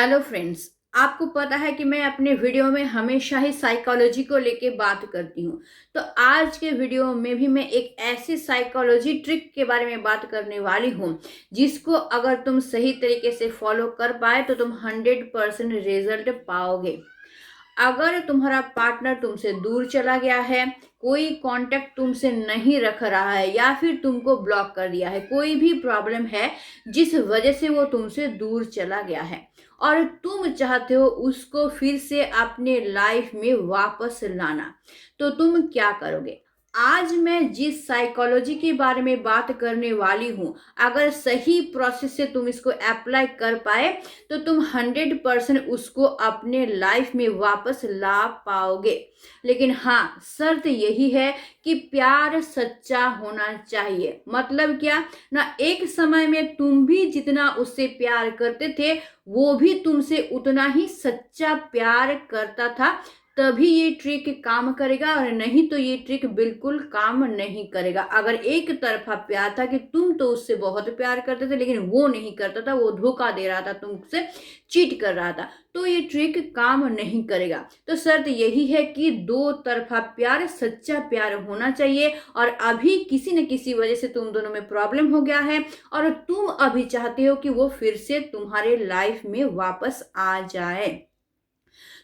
Hello friends. आपको पता है कि मैं अपने वीडियो में हमेशा ही साइकोलॉजी को लेके बात करती हूँ। तो आज के वीडियो में भी मैं एक ऐसी साइकोलॉजी ट्रिक के बारे में बात करने वाली हूँ जिसको अगर तुम सही तरीके से फॉलो कर पाए तो तुम 100% रिजल्ट पाओगे। अगर तुम्हारा पार्टनर तुमसे दूर चला गया है, कोई कांटेक्ट तुमसे नहीं रख रहा है या फिर तुमको ब्लॉक कर दिया है, कोई भी प्रॉब्लम है जिस वजह से वो तुमसे दूर चला गया है और तुम चाहते हो उसको फिर से अपने लाइफ में वापस लाना, तो तुम क्या करोगे? आज मैं जिस साइकोलॉजी के बारे में बात करने वाली हूँ, अगर सही प्रोसेस से तुम इसको अप्लाई कर पाए तो तुम 100% उसको अपने लाइफ में वापस ला पाओगे। लेकिन हाँ, शर्त यही है कि प्यार सच्चा होना चाहिए। मतलब क्या ना, एक समय में तुम भी जितना उससे प्यार करते थे वो भी तुमसे उतना ही सच्चा प्यार करता था, तभी ये ट्रिक काम करेगा, और नहीं तो ये ट्रिक बिल्कुल काम नहीं करेगा। अगर एक तरफा प्यार था कि तुम तो उससे बहुत प्यार करते थे लेकिन वो नहीं करता था, वो धोखा दे रहा था, तुमसे चीट कर रहा था, तो ये ट्रिक काम नहीं करेगा। तो शर्त यही है कि दो तरफा प्यार, सच्चा प्यार होना चाहिए। और अभी किसी न किसी वजह से तुम दोनों में प्रॉब्लम हो गया है और तुम अभी चाहते हो कि वो फिर से तुम्हारे लाइफ में वापस आ जाए।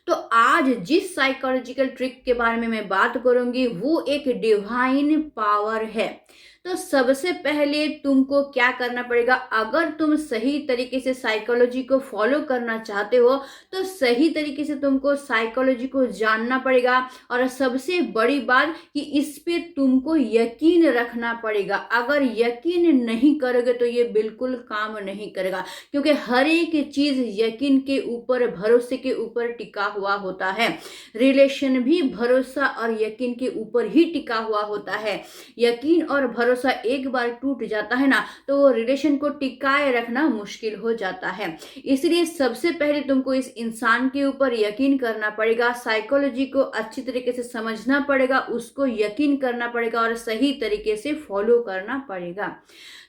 तो आज जिस साइकोलॉजिकल ट्रिक के बारे में मैं बात करूंगी वो एक डिवाइन पावर है। तो सबसे पहले तुमको क्या करना पड़ेगा, अगर तुम सही तरीके से साइकोलॉजी को फॉलो करना चाहते हो तो सही तरीके से तुमको साइकोलॉजी को जानना पड़ेगा। और सबसे बड़ी बात कि इस पे तुमको यकीन रखना पड़ेगा। अगर यकीन नहीं करोगे तो ये बिल्कुल काम नहीं करेगा, क्योंकि हर एक चीज यकीन के ऊपर, भरोसे के ऊपर टिका हुआ होता है। रिलेशन भी भरोसा और यकीन के ऊपर ही टिका हुआ होता है। यकीन और भरोसा एक बार टूट जाता है ना, तो वो रिलेशन को टिकाए रखना मुश्किल हो जाता है। इसलिए सबसे पहले तुमको इस इंसान के ऊपर यकीन करना पड़ेगा, साइकोलॉजी को अच्छी तरीके से समझना पड़ेगा, उसको यकीन करना पड़ेगा और सही तरीके से फॉलो करना पड़ेगा।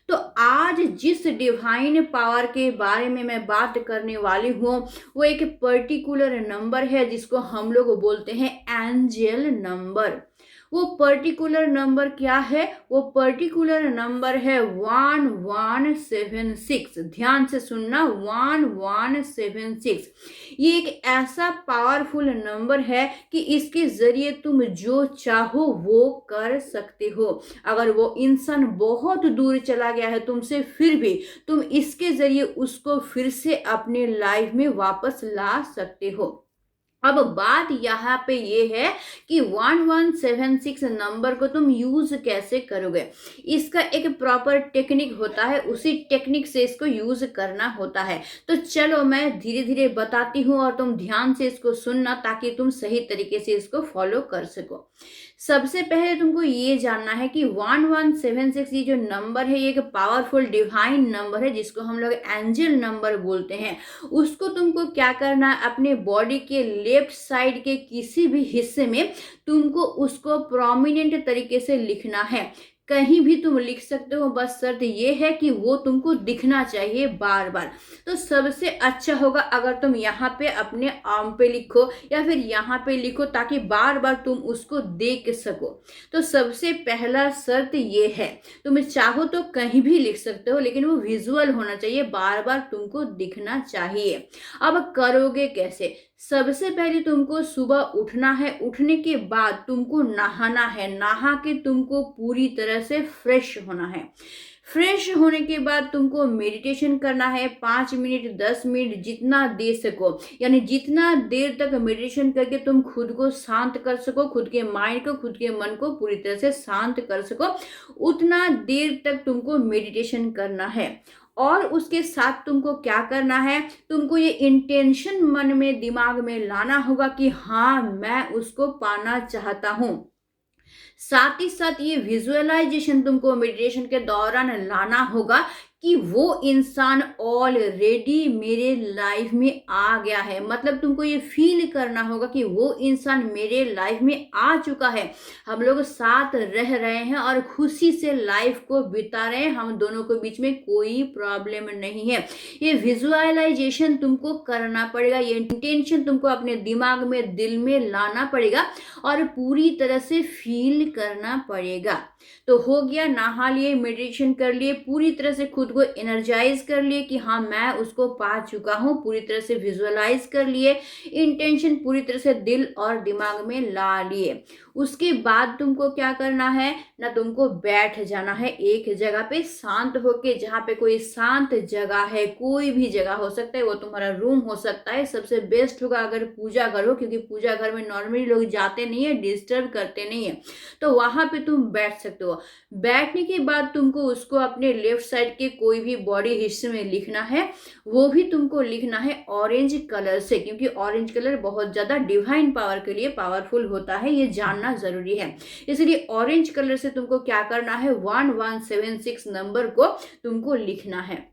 तो आज जिस डिवाइन पावर के बारे में मैं बात करने वाली हूँ वो एक पर्टिकुलर नंबर है जिसको हम लोग बोलते हैं एंजल नंबर। वो पर्टिकुलर नंबर क्या है? वो पर्टिकुलर नंबर है 1176। ध्यान से सुनना, 1176। ये एक ऐसा पावरफुल नंबर है कि इसके जरिए तुम जो चाहो वो कर सकते हो। अगर वो इंसान बहुत दूर चला गया है तुमसे, फिर भी तुम इसके जरिए उसको फिर से अपने लाइफ में वापस ला सकते हो। अब बात यहाँ पे ये है कि 1176 नंबर को तुम यूज कैसे करोगे। इसका एक प्रॉपर टेक्निक होता है, उसी टेक्निक से इसको यूज करना होता है। तो चलो मैं धीरे धीरे बताती हूँ और तुम ध्यान से इसको सुनना ताकि तुम सही तरीके से इसको फॉलो कर सको। सबसे पहले तुमको ये जानना है कि 1176 ये जो नंबर है ये एक पावरफुल डिवाइन नंबर है जिसको हम लोग एंजल नंबर बोलते हैं। उसको तुमको क्या करना है, अपने बॉडी के लेफ्ट साइड के किसी भी हिस्से में तुमको उसको प्रोमिनेंट तरीके से लिखना है। कहीं भी तुम लिख सकते हो, बस शर्त ये है कि वो तुमको दिखना चाहिए बार बार। तो सबसे अच्छा होगा अगर तुम यहाँ पे अपने आर्म पे लिखो या फिर यहाँ पे लिखो ताकि बार बार तुम उसको देख सको। तो सबसे पहला शर्त ये है, तुम चाहो तो कहीं भी लिख सकते हो लेकिन वो विजुअल होना चाहिए, बार बार तुमको दिखना चाहिए। अब करोगे कैसे? सबसे पहले तुमको सुबह उठना है, उठने के बाद तुमको नहाना है, नहा के तुमको पूरी तरह से फ्रेश होना है। फ्रेश होने के बाद तुमको मेडिटेशन करना है, 5 मिनट 10 मिनट जितना दे सको, यानी जितना देर तक मेडिटेशन करके तुम खुद को शांत कर सको, खुद के माइंड को, खुद के मन को पूरी तरह से शांत कर सको, उतना देर तक तुमको मेडिटेशन करना है। और उसके साथ तुमको क्या करना है, तुमको ये इंटेंशन मन में, दिमाग में लाना होगा कि हाँ मैं उसको पाना चाहता हूँ। साथ ही साथ ये विजुअलाइजेशन तुमको मेडिटेशन के दौरान लाना होगा कि वो इंसान ऑलरेडी मेरे लाइफ में आ गया है। मतलब तुमको ये फील करना होगा कि वो इंसान मेरे लाइफ में आ चुका है, हम लोग साथ रह रहे हैं और खुशी से लाइफ को बिता रहे हैं, हम दोनों के बीच में कोई प्रॉब्लम नहीं है। ये विजुअलाइजेशन तुमको करना पड़ेगा, ये इंटेंशन तुमको अपने दिमाग में, दिल में लाना पड़ेगा और पूरी तरह से फील करना पड़ेगा। तो हो गया, नहा लिए, मेडिटेशन कर लिए, पूरी तरह से खुद को एनर्जाइज कर लिए कि हाँ मैं उसको पा चुका हूँ, पूरी तरह से विजुअलाइज कर लिए, इंटेंशन पूरी तरह से दिल और दिमाग में ला लिए। उसके बाद तुमको क्या करना है ना, तुमको बैठ जाना है एक जगह पे शांत होके, जहाँ पे कोई शांत जगह है, कोई भी जगह हो सकता है, वो तुम्हारा रूम हो सकता है। सबसे बेस्ट होगा अगर पूजा घर हो, क्योंकि पूजा घर में नॉर्मली लोग जाते नहीं है, डिस्टर्ब करते नहीं है, तो वहां पे तुम बैठ सकते हो। बैठने के बाद तुमको उसको अपने लेफ्ट साइड के कोई भी बॉडी हिस्से में लिखना है, वो भी तुमको लिखना है ऑरेंज कलर से, क्योंकि ऑरेंज कलर बहुत ज्यादा डिवाइन पावर के लिए पावरफुल होता है, ये जानना जरूरी है। इसलिए ऑरेंज कलर से तुमको क्या करना है, 1176 नंबर को तुमको लिखना है।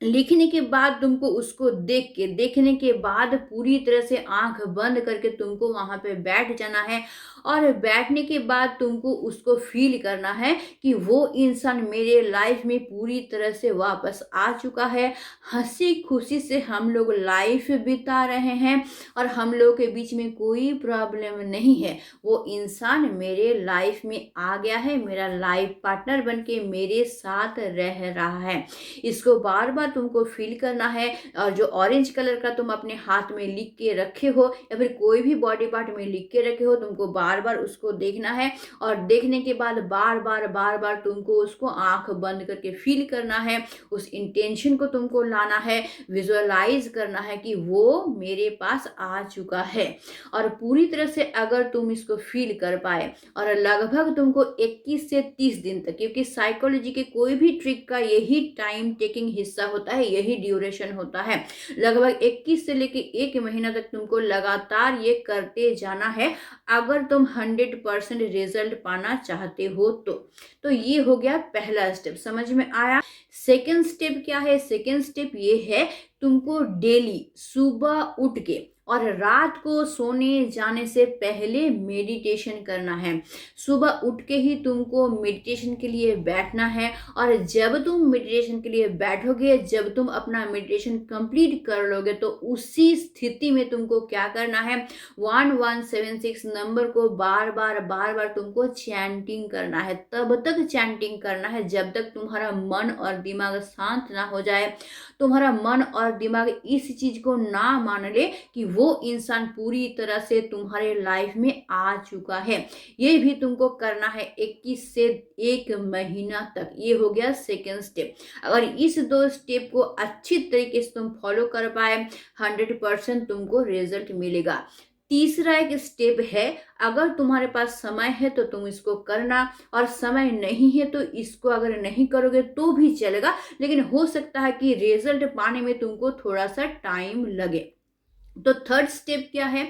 लिखने के बाद तुमको उसको देखने के बाद पूरी तरह से आंख बंद करके तुमको वहां पे बैठ जाना है। और बैठने के बाद तुमको उसको फील करना है कि वो इंसान मेरे लाइफ में पूरी तरह से वापस आ चुका है, हंसी खुशी से हम लोग लाइफ बिता रहे हैं और हम लोग के बीच में कोई प्रॉब्लम नहीं है। वो इंसान मेरे लाइफ में आ गया है, मेरा लाइफ पार्टनर बन के मेरे साथ रह रहा है। इसको बार बार तुमको फील करना है। और जो ऑरेंज कलर का तुम अपने हाथ में लिख के रखे हो या फिर कोई भी बॉडी पार्ट में लिख के रखे हो, तुमको बार बार उसको देखना है। और देखने के बाद बार बार तुमको उसको आंख बंद करके फील करना है, उस इंटेंशन को तुमको लाना है, विजुअलाइज करना है कि वो मेरे पास आ चुका है। और पूरी तरह से अगर तुम इसको फील कर पाए, और लगभग तुमको 21 से 30 दिन तक, क्योंकि साइकोलॉजी के कोई भी ट्रिक का यही टाइम टेकिंग हिस्सा होता है, यही ड्यूरेशन होता है, लगभग 21 से लेके 1 महीना तक तुमको लगातार ये करते जाना है अगर तुम 100% रिजल्ट पाना चाहते हो तो ये हो गया पहला स्टेप, समझ में आया। सेकेंड स्टेप क्या है, सेकेंड स्टेप ये है, तुमको डेली सुबह उठ के और रात को सोने जाने से पहले मेडिटेशन करना है। सुबह उठ के ही तुमको मेडिटेशन के लिए बैठना है। और जब तुम मेडिटेशन के लिए बैठोगे, जब तुम अपना मेडिटेशन कंप्लीट कर लोगे, तो उसी स्थिति में तुमको क्या करना है, 1176 नंबर को बार बार तुमको चैंटिंग करना है। तब तक चैंटिंग करना है जब तक तुम्हारा मन और दिमाग शांत ना हो जाए, तुम्हारा मन और दिमाग इस चीज को ना मान ले कि वो इंसान पूरी तरह से तुम्हारे लाइफ में आ चुका है। ये भी तुमको करना है 21 से 1 महीना तक। ये हो गया सेकेंड स्टेप। अगर इस 2 स्टेप को अच्छी तरीके से तुम फॉलो कर पाए, 100% तुमको रिजल्ट मिलेगा। तीसरा एक स्टेप है, अगर तुम्हारे पास समय है तो तुम इसको करना, और समय नहीं है तो इसको अगर नहीं करोगे तो भी चलेगा, लेकिन हो सकता है कि रिजल्ट पाने में तुमको थोड़ा सा टाइम लगे। तो थर्ड स्टेप क्या है,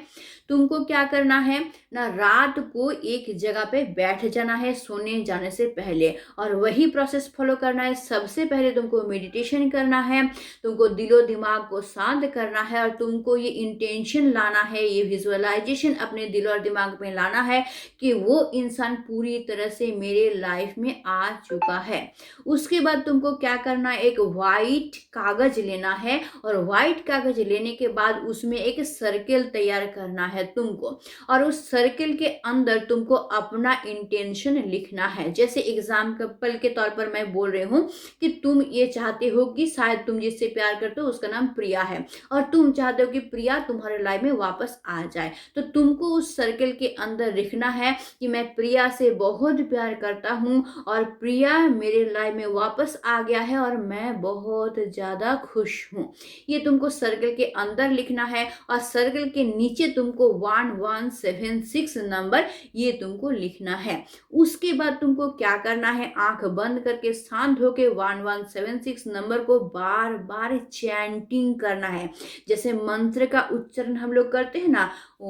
तुमको क्या करना है ना, रात को एक जगह पे बैठ जाना है सोने जाने से पहले, और वही प्रोसेस फॉलो करना है। सबसे पहले तुमको मेडिटेशन करना है, तुमको दिलो दिमाग को शांत करना है, और तुमको ये इंटेंशन लाना है, ये विजुअलाइजेशन अपने दिल और दिमाग में लाना है कि वो इंसान पूरी तरह से मेरे लाइफ में आ चुका है। उसके बाद तुमको क्या करना है, एक वाइट कागज लेना है, और वाइट कागज लेने के बाद उसमें एक सर्किल तैयार करना है तुमको, और उस सर्किल के अंदर तुमको अपना इंटेंशन लिखना है। जैसे एग्जाम्पल के तौर पर मैं बोल रही हूँ कि तुम ये चाहते हो कि शायद तुम जिससे प्यार करते हो उसका नाम प्रिया है, और तुम चाहते हो कि प्रिया तुम्हारे लाइफ में वापस आ जाए, तो तुमको उस सर्किल के अंदर लिखना है कि मैं प्रिया से बहुत प्यार करता हूँ और प्रिया मेरे लाइफ में वापस आ गया है और मैं बहुत ज्यादा खुश हूँ। ये तुमको सर्किल के अंदर लिखना है, और सर्कल के नीचे तुमको 1176 नंबर ये तुमको लिखना है। उसके बाद तुमको क्या करना है, आंख बंद करके शांत होके 1176 नंबर को बार बार चैंटिंग करना है। जैसे मंत्र का उच्चारण हम लोग करते हैं ना, ओ,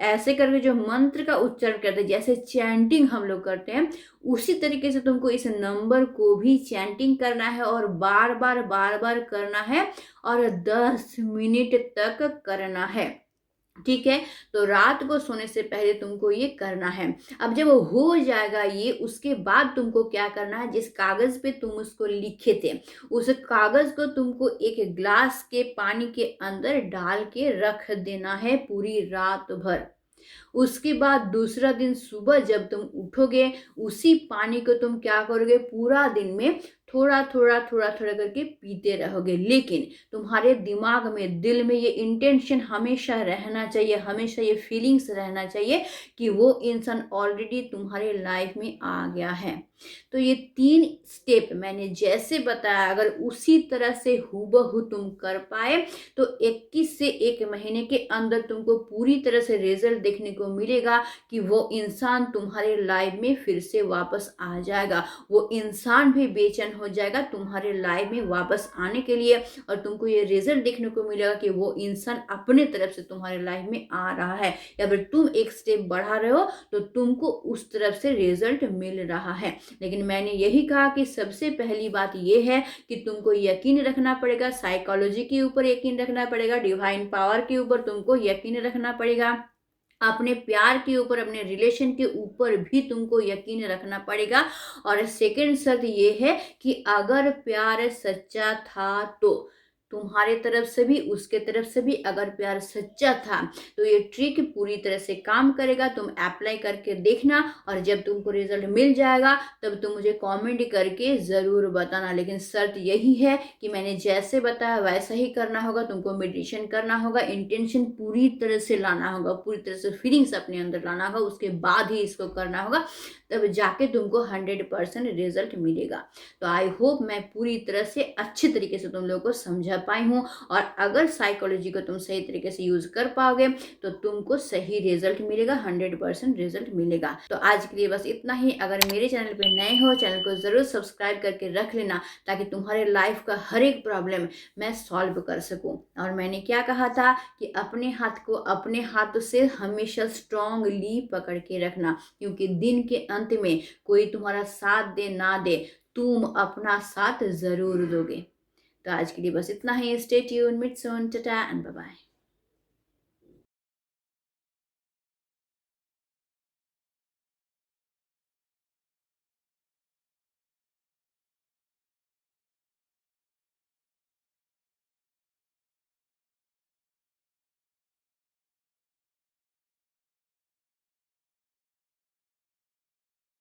ऐसे करके जो मंत्र का उच्चारण करते हैं, जैसे चैंटिंग हम लोग करते हैं, उसी तरीके से तुमको इस नंबर को भी चैंटिंग करना है और बार बार करना है और 10 मिनट तक करना है। ठीक है, तो रात को सोने से पहले तुमको ये करना है। अब जब वो हो जाएगा ये, उसके बाद तुमको क्या करना है, जिस कागज पे तुम उसको लिखे थे, उस कागज को तुमको एक ग्लास के पानी के अंदर डाल के रख देना है पूरी रात भर। उसके बाद दूसरा दिन सुबह जब तुम उठोगे, उसी पानी को तुम क्या करोगे, पूरा दिन में थोड़ा करके पीते रहोगे। लेकिन तुम्हारे दिमाग में, दिल में ये इंटेंशन हमेशा रहना चाहिए, हमेशा ये फीलिंग्स रहना चाहिए कि वो इंसान ऑलरेडी तुम्हारे लाइफ में आ गया है। तो ये 3 स्टेप मैंने जैसे बताया, अगर उसी तरह से हूबहू तुम कर पाए तो 21 से 1 महीने के अंदर तुमको पूरी तरह से रिजल्ट देखने को मिलेगा कि वो इंसान तुम्हारे लाइफ में फिर से वापस आ जाएगा। वो इंसान भी बेचैन हो जाएगा तुम्हारे लाइफ में वापस आने के लिए, और तुमको ये रिजल्ट देखने को मिलेगा कि वो इंसान अपने तरफ से तुम्हारे लाइफ में आ रहा है, या फिर तुम एक स्टेप बढ़ा रहे हो तो तुमको उस तरफ से रिजल्ट मिल रहा है। लेकिन मैंने यही कहा कि सबसे पहली बात ये है कि तुमको यकीन रखना पड़ेगा, साइकोलॉजी के ऊपर यकीन रखना पड़ेगा, डिवाइन पावर के ऊपर तुमको यकीन रखना पड़ेगा, अपने प्यार के ऊपर, अपने रिलेशन के ऊपर भी तुमको यकीन रखना पड़ेगा। और सेकंड शर्त ये है कि अगर प्यार सच्चा था तो तुम्हारे तरफ से भी, उसके तरफ से भी अगर प्यार सच्चा था तो ये ट्रिक पूरी तरह से काम करेगा। तुम अप्लाई करके देखना, और जब तुमको रिजल्ट मिल जाएगा तब तुम मुझे कमेंट करके ज़रूर बताना। लेकिन शर्त यही है कि मैंने जैसे बताया वैसा ही करना होगा, तुमको मेडिटेशन करना होगा, इंटेंशन पूरी तरह से लाना होगा, पूरी तरह से फीलिंग्स अपने अंदर लाना होगा, उसके बाद ही इसको करना होगा, तब जाके तुमको 100% रिजल्ट मिलेगा। तो आई होप मैं पूरी तरह से अच्छी तरीके से तुम लोगों को समझा पाई हूँ, और अगर साइकोलॉजी को तुम सही तरीके से यूज कर पाओगे तो तुमको सही रिजल्ट मिलेगा, 100% रिजल्ट मिलेगा। तो आज के लिए बस इतना ही। अगर मेरे चैनल पे नए हो, चैनल को जरूर सब्सक्राइब करके रख लेना, ताकि तुम्हारे लाइफ का हर एक प्रॉब्लम मैं सॉल्व कर सकूं। और मैंने क्या कहा था कि अपने हाथ को अपने हाथों से हमेशा स्ट्रांगली पकड़ के रखना, क्योंकि दिन के अंत में कोई तुम्हारा साथ दे ना दे, तुम अपना साथ जरूर दोगे। तो आज के लिए बस इतना ही। स्टे ट्यून, मिट सून, टाटा एंड बाय बाय।